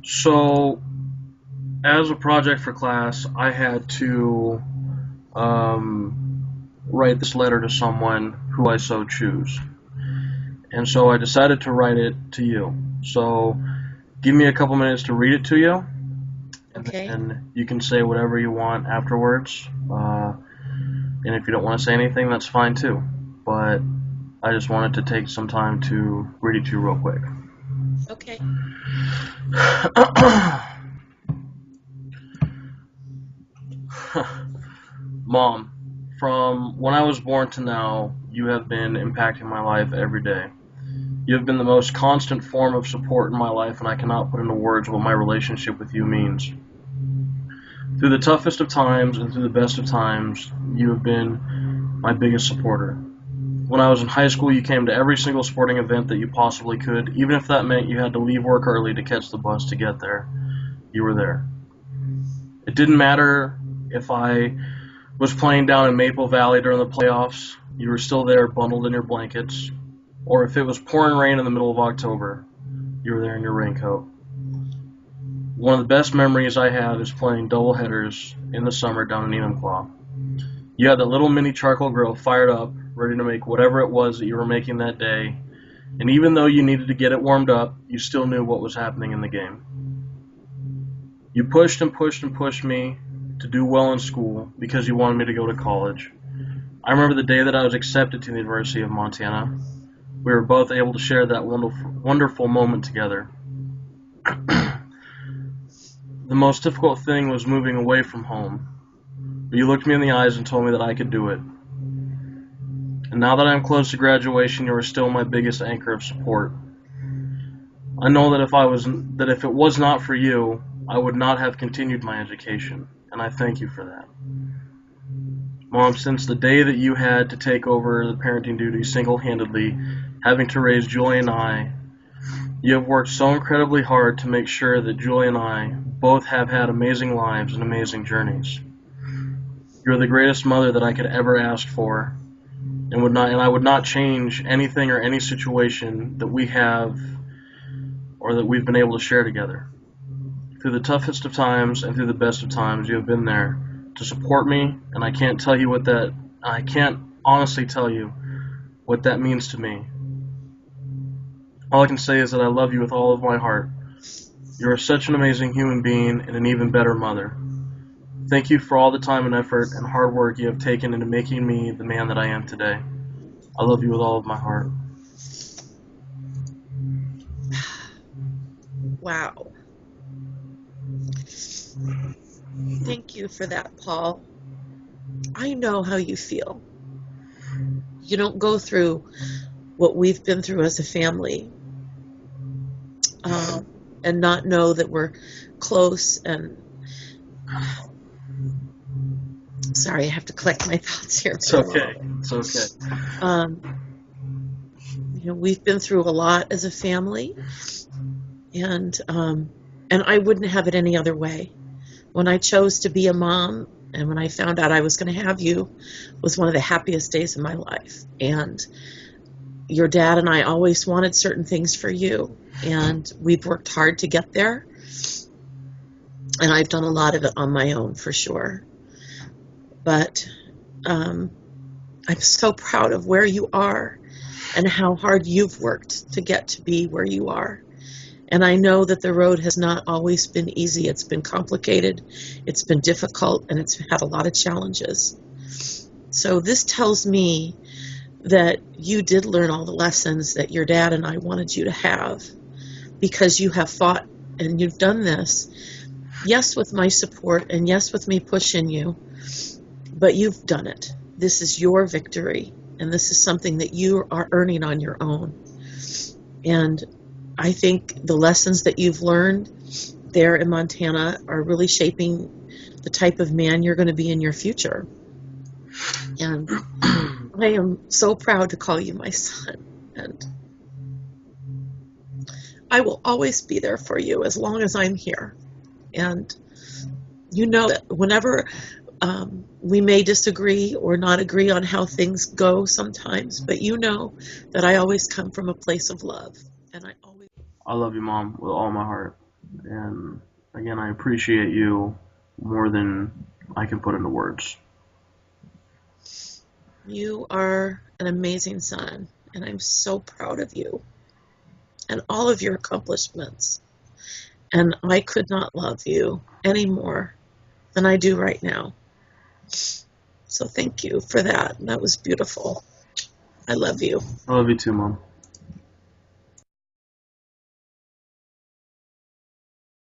So, as a project for class, I had to write this letter to someone who I so choose. And so I decided to write it to you. So, give me a couple minutes to read it to you, and Okay. then you can say whatever you want afterwards. And if you don't want to say anything, that's fine too. But I just wanted to take some time to read it to you real quick. Okay. Mom, from when I was born to now, you have been impacting my life every day. You have been the most constant form of support in my life, and I cannot put into words what my relationship with you means. Through the toughest of times and through the best of times, you have been my biggest supporter. When I was in high school, you came to every single sporting event that you possibly could, even if that meant you had to leave work early to catch the bus to get there. You were there. It didn't matter if I was playing down in Maple Valley during the playoffs, you were still there bundled in your blankets, or if it was pouring rain in the middle of October, you were there in your raincoat. One of the best memories I have is playing double headers in the summer down in Enumclaw. You had that little mini charcoal grill fired up, ready to make whatever it was that you were making that day, and even though you needed to get it warmed up, you still knew what was happening in the game. You pushed and pushed and pushed me to do well in school because you wanted me to go to college. I remember the day that I was accepted to the University of Montana. We were both able to share that wonderful moment together. The most difficult thing was moving away from home. But you looked me in the eyes and told me that I could do it. And now that I am close to graduation, you are still my biggest anchor of support. I know that if it was not for you, I would not have continued my education, and I thank you for that. Mom, since the day that you had to take over the parenting duties single-handedly, having to raise Julie and I, you have worked so incredibly hard to make sure that Julie and I both have had amazing lives and amazing journeys. You're the greatest mother that I could ever ask for, and I would not change anything or any situation that we have or that we've been able to share together. Through the toughest of times and through the best of times, you have been there to support me, and I can't honestly tell you what that means to me. All I can say is that I love you with all of my heart. You are such an amazing human being and an even better mother. Thank you for all the time and effort and hard work you have taken into making me the man that I am today. I love you with all of my heart. Wow. Thank you for that, Paul. I know how you feel. You don't go through what we've been through as a family, um, and not know that we're close. And sorry, I have to collect my thoughts here It's for a moment. okay. It's okay. Um, we've been through a lot as a family, and I wouldn't have it any other way. When I chose to be a mom, and when I found out I was going to have you, was one of the happiest days of my life. And your dad and I always wanted certain things for you, and we've worked hard to get there. And I've done a lot of it on my own, for sure. But um, I'm so proud of where you are and how hard you've worked to get to be where you are. And I know that the road has not always been easy. It's been complicated, it's been difficult, and it's had a lot of challenges. So this tells me that you did learn all the lessons that your dad and I wanted you to have, because you have fought and you've done this. Yes, with my support, and yes, with me pushing you, but you've done it. This is your victory, and this is something that you are earning on your own. And I think the lessons that you've learned there in Montana are really shaping the type of man you're going to be in your future. And I am so proud to call you my son. And I will always be there for you as long as I'm here. And you know that whenever we may disagree or not agree on how things go sometimes, but you know that I always come from a place of love. And I always I love you, Mom, with all my heart. And again, I appreciate you more than I can put into words. You are an amazing son, and I'm so proud of you and all of your accomplishments. And I could not love you any more than I do right now. So thank you for that. That was beautiful. I love you. I love you too, Mom.